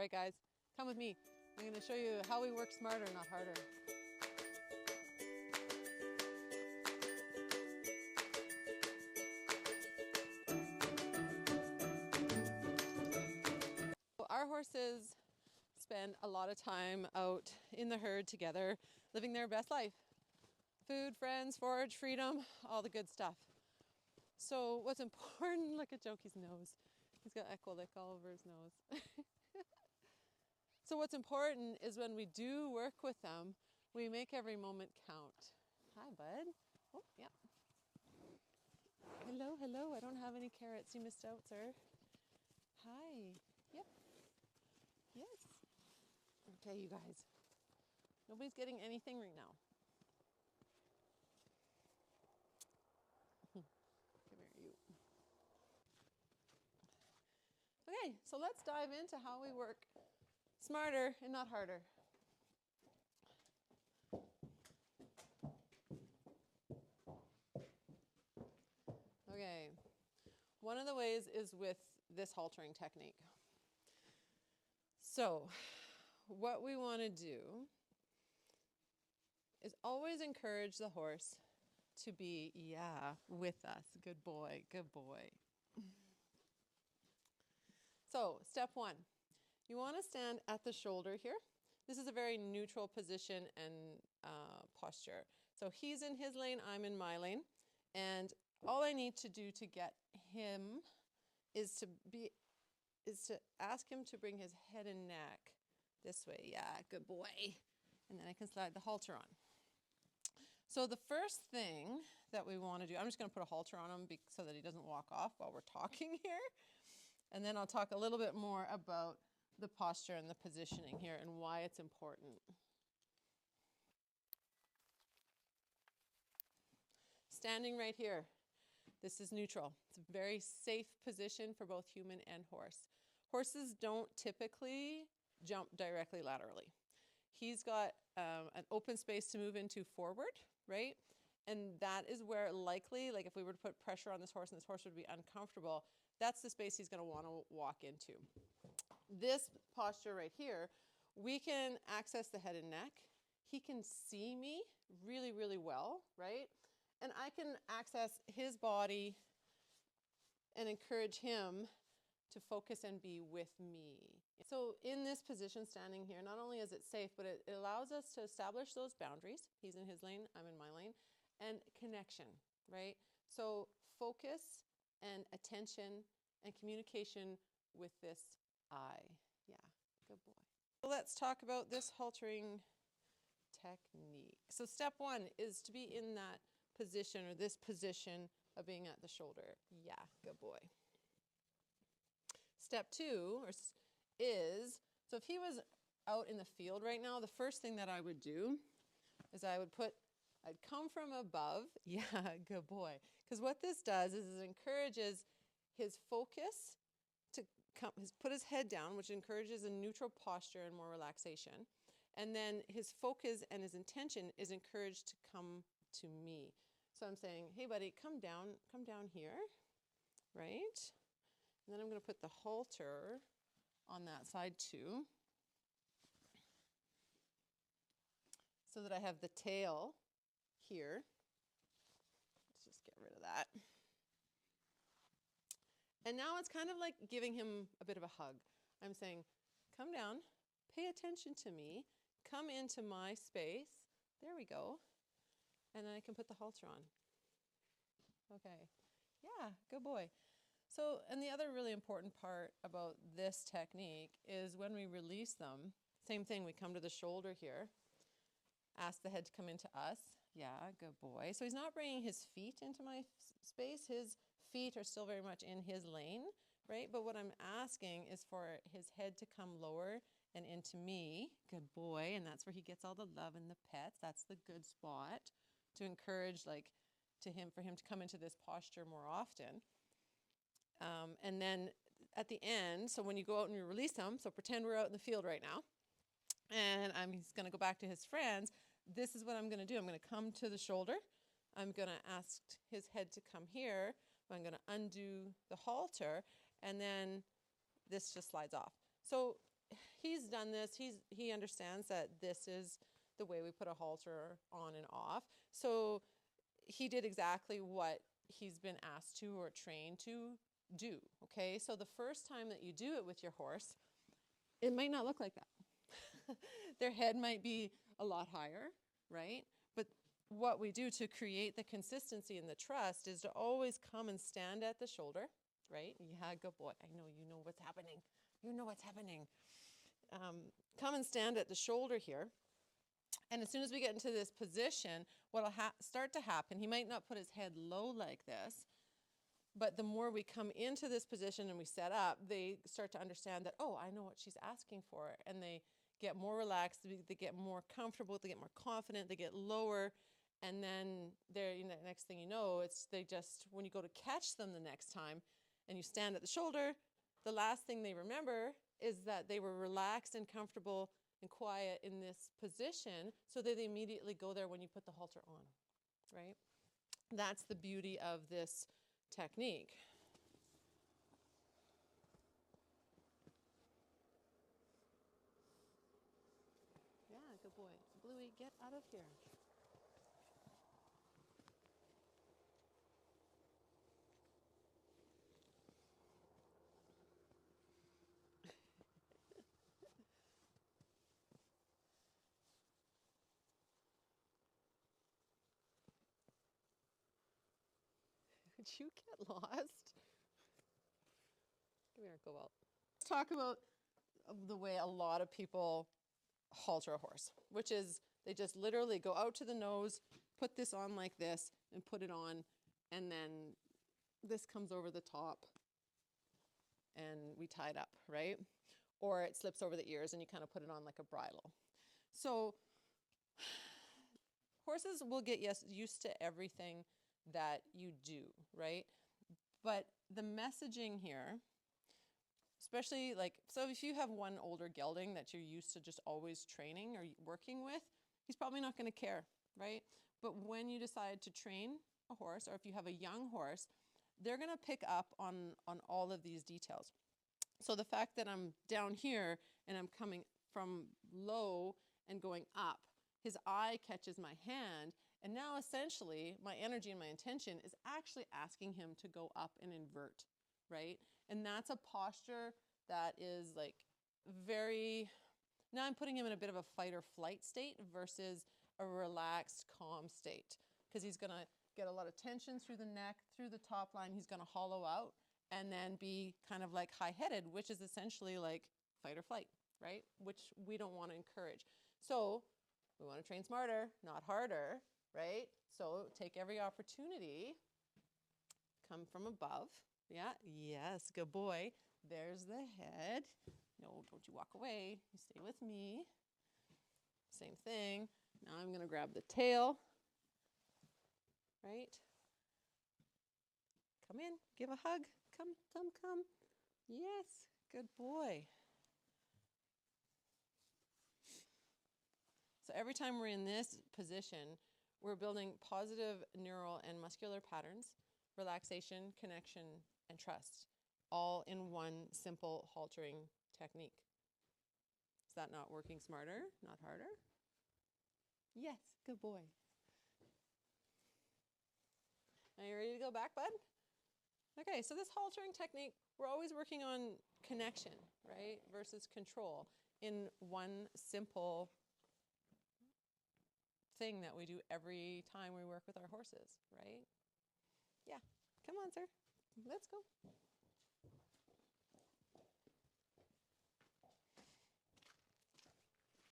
right, guys, come with me. I'm going to show you how we work smarter, not harder. Our horses spend a lot of time out in the herd together, living their best life. Food, friends, forage, freedom, all the good stuff. So what's important, look at Jokey's nose. He's got ecolic all over his nose. So what's important is when we do work with them, we make every moment count. Hi, bud. Oh, yeah. Hello, hello. I don't have any carrots. You missed out, sir. Hi. Yep. Yes. Okay, you guys. Nobody's getting anything right now. Come here, you. Okay, so let's dive into how we work smarter and not harder. Okay, one of the ways is with this haltering technique. So, what we want to do is always encourage the horse to be, with us. Good boy, good boy. So, step one, you want to stand at the shoulder here. This is a very neutral position and posture. So he's in his lane, I'm in my lane. And all I need to do to get him is to ask him to bring his head and neck this way. Yeah, good boy. And then I can slide the halter on. So the first thing that we want to do, I'm just going to put a halter on him so that he doesn't walk off while we're talking here. And then I'll talk a little bit more about the posture and the positioning here and why it's important. Standing right here. This is neutral. It's a very safe position for both human and horse. Horses don't typically jump directly laterally. He's got an open space to move into forward, right? And that is where likely, like if we were to put pressure on this horse and this horse would be uncomfortable, that's the space he's going to want to walk into. This posture right here, we can access the head and neck. He can see me really, really well, right? And I can access his body and encourage him to focus and be with me. So in this position, standing here, not only is it safe, but it allows us to establish those boundaries. He's in his lane, I'm in my lane, and connection, right? So focus and attention and communication with this eye. Yeah, good boy. So let's talk about this haltering technique. So step one is to be in that position or this position of being at the shoulder. Yeah, good boy. Step two is, so if he was out in the field right now, the first thing that I would do is I'd come from above. Yeah, good boy. Because what this does is it encourages his focus to put his head down, which encourages a neutral posture and more relaxation. And then his focus and his intention is encouraged to come to me. So I'm saying, hey buddy, come down here, right? And then I'm going to put the halter on that side too, so that I have the tail here. Let's just get rid of that. And now it's kind of like giving him a bit of a hug. I'm saying, come down, pay attention to me, come into my space. There we go. And then I can put the halter on. Okay. Yeah, good boy. So, and the other really important part about this technique is when we release them, same thing, we come to the shoulder here, ask the head to come into us. Yeah, good boy. So he's not bringing his feet into my space. His feet are still very much in his lane, right? But what I'm asking is for his head to come lower and into me. Good boy. And that's where he gets all the love and the pets. That's the good spot to encourage for him to come into this posture more often. And then at the end, so when you go out and you release him, so pretend we're out in the field right now, and he's going to go back to his friends. This is what I'm going to do. I'm going to come to the shoulder. I'm going to ask his head to come here. I'm going to undo the halter, and then this just slides off. So done this. He understands that this is the way we put a halter on and off. So he did exactly what he's been asked to or trained to do, okay? So the first time that you do it with your horse, it might not look like that. Their head might be a lot higher, right? But what we do to create the consistency and the trust is to always come and stand at the shoulder, right? Yeah, good boy. I know you know what's happening. You know what's happening. Come and stand at the shoulder here. And as soon as we get into this position, what will start to happen, he might not put his head low like this, but the more we come into this position and we set up, they start to understand that, oh, I know what she's asking for. And they get more relaxed, they get more comfortable, they get more confident, they get lower. And then they're, you know, next thing you know, when you go to catch them the next time and you stand at the shoulder, the last thing they remember is that they were relaxed and comfortable and quiet in this position, so that they immediately go there when you put the halter on, right? That's the beauty of this technique. Yeah, good boy. Bluey, get out of here. Did you get lost? Come here, go out. Let's talk about the way a lot of people halter a horse, which is they just literally go out to the nose, put this on like this, and put it on, and then this comes over the top, and we tie it up, right? Or it slips over the ears, and you kind of put it on like a bridle. So horses will get used to everything that you do, right? But the messaging here, especially like, so if you have one older gelding that you're used to just always training or working with, he's probably not going to care, right? But when you decide to train a horse, or if you have a young horse, they're going to pick up on all of these details. So the fact that I'm down here and I'm coming from low and going up, his eye catches my hand, and now essentially my energy and my intention is actually asking him to go up and invert, right? And that's a posture that is like very, now I'm putting him in a bit of a fight or flight state versus a relaxed, calm state, because he's gonna get a lot of tension through the neck, through the top line, he's gonna hollow out and then be kind of like high-headed, which is essentially like fight or flight, right? Which we don't want to encourage. So we want to train smarter, not harder, right? So take every opportunity, come from above. Yeah, yes, good boy. There's the head. No, don't you walk away. You stay with me. Same thing. Now I'm going to grab the tail, right? Come in, give a hug. Come, come, come. Yes, good boy. So every time we're in this position, we're building positive neural and muscular patterns, relaxation, connection, and trust, all in one simple haltering technique. Is that not working smarter, not harder? Yes, good boy. Are you ready to go back, bud? Okay, so this haltering technique, we're always working on connection, right, versus control in one simple thing that we do every time we work with our horses, right? Yeah, come on, sir. Let's go.